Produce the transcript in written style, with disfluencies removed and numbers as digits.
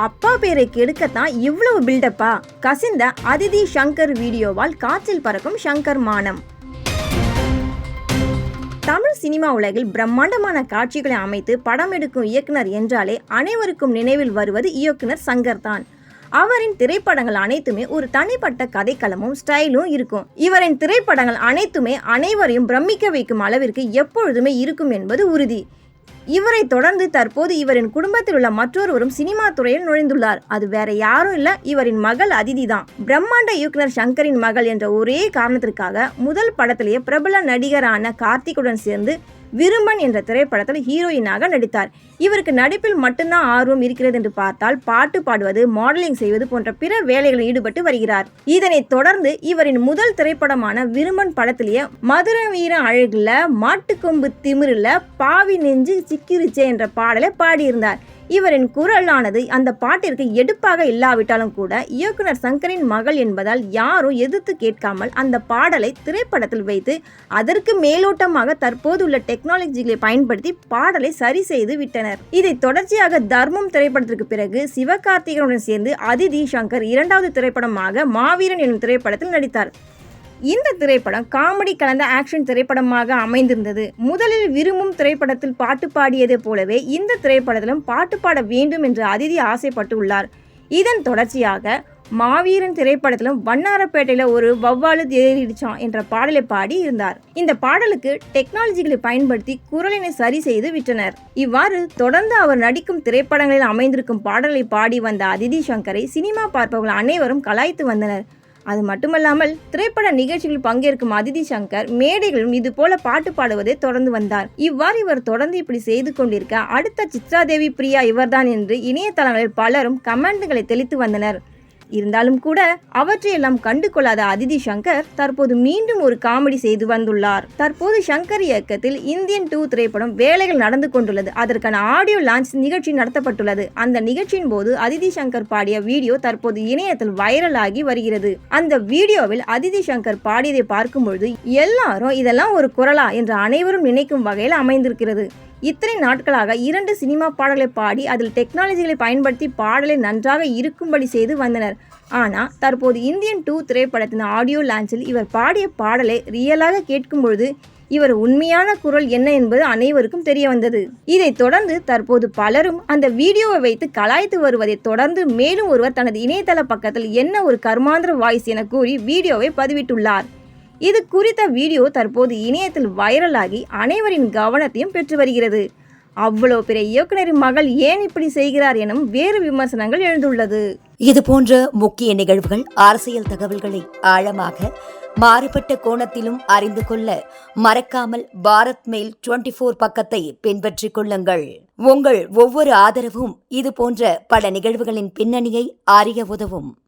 அப்பா பேரை கெடுக்கத்தான் இவ்வளவு பில்டப்பா? கசிந்த அதிதி சங்கர் வீடியோவால் காற்றில் பறக்கும் சங்கர் மானம். தமிழ் சினிமா உலகில் பிரம்மாண்டமான காட்சிகளை அமைத்து படம் எடுக்கும் இயக்குனர் என்றாலே அனைவருக்கும் நினைவில் வருவது இயக்குனர் சங்கர் தான். அவரின் திரைப்படங்கள் அனைத்துமே ஒரு தனிப்பட்ட கதைக்களமும் ஸ்டைலும் இருக்கும். இவரின் திரைப்படங்கள் அனைத்துமே அனைவரையும் பிரமிக்க வைக்கும் அளவிற்கு எப்பொழுதுமே இருக்கும் என்பது உறுதி. இவரை தொடர்ந்து தற்போது இவரின் குடும்பத்தில் உள்ள மற்றொருவரும் சினிமா துறையில் நுழைந்துள்ளார். அது வேற யாரும் இல்ல, இவரின் மகள் அதிதி தான். பிரம்மாண்ட இயக்குனர் சங்கரின் மகள் என்ற ஒரே காரணத்திற்காக முதல் படத்திலேயே பிரபல நடிகரான கார்த்திக்குடன் சேர்ந்து விரும்பன் என்ற திரைப்படத்தில் ஹீரோயினாக நடித்தார். இவருக்கு நடிப்பில் மட்டும்தான் ஆர்வம் இருக்கிறது என்று பார்த்தால் பாட்டு பாடுவது, மாடலிங் செய்வது போன்ற பிற வேலைகளில் ஈடுபட்டு வருகிறார். இதனைத் தொடர்ந்து இவரின் முதல் திரைப்படமான விரும்பன் படத்திலேயே மதுர வீர அழகுல மாட்டுக்கொம்பு திமிரில பாவி நெஞ்சு சிக்கிருச்சே என்ற பாடலை பாடியிருந்தார். இவரின் குரலானது அந்த பாட்டிற்கு எடுப்பாக இல்லாவிட்டாலும் கூட இயக்குனர் சங்கரின் மகள் என்பதால் யாரும் எதிர்த்து கேட்காமல் அந்த பாடலை திரைப்படத்தில் வைத்து அதற்கு மேலோட்டமாக தற்போது உள்ள டெக்னாலஜிகளை பயன்படுத்தி பாடலை சரி செய்து விட்டனர். இதை தொடர்ச்சியாக தர்மம் திரைப்படத்திற்கு பிறகு சிவகார்த்திகனுடன் சேர்ந்து அதிதி சங்கர் இரண்டாவது திரைப்படமாக மாவீரன் எனும் திரைப்படத்தில் நடித்தார். இந்த திரைப்படம் காமெடி கலந்த ஆக்ஷன் திரைப்படமாக அமைந்திருந்தது. முதலில் விரும்பும் திரைப்படத்தில் பாட்டு பாடியதை போலவே இந்த திரைப்படத்திலும் பாட்டு பாட வேண்டும் என்று அதிதி ஆசைப்பட்டுள்ளார். இதன் தொடர்ச்சியாக மாவீரன் திரைப்படத்திலும் வண்ணாரப்பேட்டையில ஒரு வவ்வாலு ஏறிடுச்சான் என்ற பாடலை பாடி இருந்தார். இந்த பாடலுக்கு டெக்னாலஜிகளை பயன்படுத்தி குரலினை சரி செய்து விட்டனர். இவ்வாறு தொடர்ந்து அவர் நடிக்கும் திரைப்படங்களில் அமைந்திருக்கும் பாடலை பாடி வந்த அதிதி சங்கரை சினிமா பார்ப்பவர்கள் அனைவரும் கலாய்த்து வந்தனர். அது மட்டுமல்லாமல் திரைப்பட நிகழ்ச்சிகளில் பங்கேற்கும் அதிதி சங்கர் மேடைகளிலும் இது போல பாட்டு பாடுவதை தொடர்ந்து வந்தார். இவ்வாறு இவர் தொடர்ந்து இப்படி செய்து கொண்டிருக்க அடுத்த சித்ராதேவி பிரியா இவர்தான் என்று இணையதளங்களில் பலரும் கமெண்ட்களை தெளித்து வந்தனர். இருந்தாலும் கூட அவற்றையெல்லாம் கண்டு கொள்ளாத அதிதி சங்கர் தற்போது மீண்டும் ஒரு காமெடி செய்து வந்துள்ளார். தற்போது சங்கர் இயக்கத்தில் இந்தியன் 2 திரைப்படம் வேலைகள் நடந்து கொண்டுள்ளது. அதற்கான ஆடியோ லான்ச் நிகழ்ச்சி நடத்தப்பட்டுள்ளது. அந்த நிகழ்ச்சியின் போது அதிதி சங்கர் பாடிய வீடியோ தற்போது இணையத்தில் வைரல் ஆகி வருகிறது. அந்த வீடியோவில் அதிதி சங்கர் பாடியதை பார்க்கும்பொழுது எல்லாரும் இதெல்லாம் ஒரு குரலா என்று அனைவரும் நினைக்கும் வகையில் அமைந்திருக்கிறது. இத்தனை நாட்களாக 2 சினிமா பாடல்களை பாடி அதில் டெக்னாலஜிகளை பயன்படுத்தி பாடலை நன்றாக இருக்கும்படி செய்து வந்தனர். ஆனால் தற்போது இந்தியன் 2 திரைப்படத்தின் ஆடியோ லான்ச்சில் இவர் பாடிய பாடலை ரியலாக கேட்கும் பொழுது இவர் உண்மையான குரல் என்ன என்பது அனைவருக்கும் தெரிய வந்தது. இதைத் தொடர்ந்து தற்போது பலரும் அந்த வீடியோவை வைத்து கலாய்த்து வருவதை தொடர்ந்து மேலும் ஒருவர் தனது இணையதள பக்கத்தில் என்ன ஒரு கர்மாந்திர வாய்ஸ் என கூறி வீடியோவை பதிவிட்டுள்ளார். இது குறித்த வீடியோ தற்போது இணையத்தில் வைரலாகி அனைவரின் கவனத்தையும் பெற்று வருகிறது. அவ்வளோ பெரிய இயக்குனரின் மகள் ஏன் இப்படி செய்கிறார் எனும் வேறு விமர்சனங்கள் எழுந்துள்ளது. இது போன்ற முக்கிய நிகழ்வுகள், அரசியல் தகவல்களை ஆழமாக மாறுபட்ட கோணத்திலும் அறிந்து கொள்ள மறக்காமல் பாரத் மெயில் 24 பக்கத்தை பின்பற்றிக் கொள்ளுங்கள். உங்கள் ஒவ்வொரு ஆதரவும் இது போன்ற பல நிகழ்வுகளின் பின்னணியை அறிய உதவும்.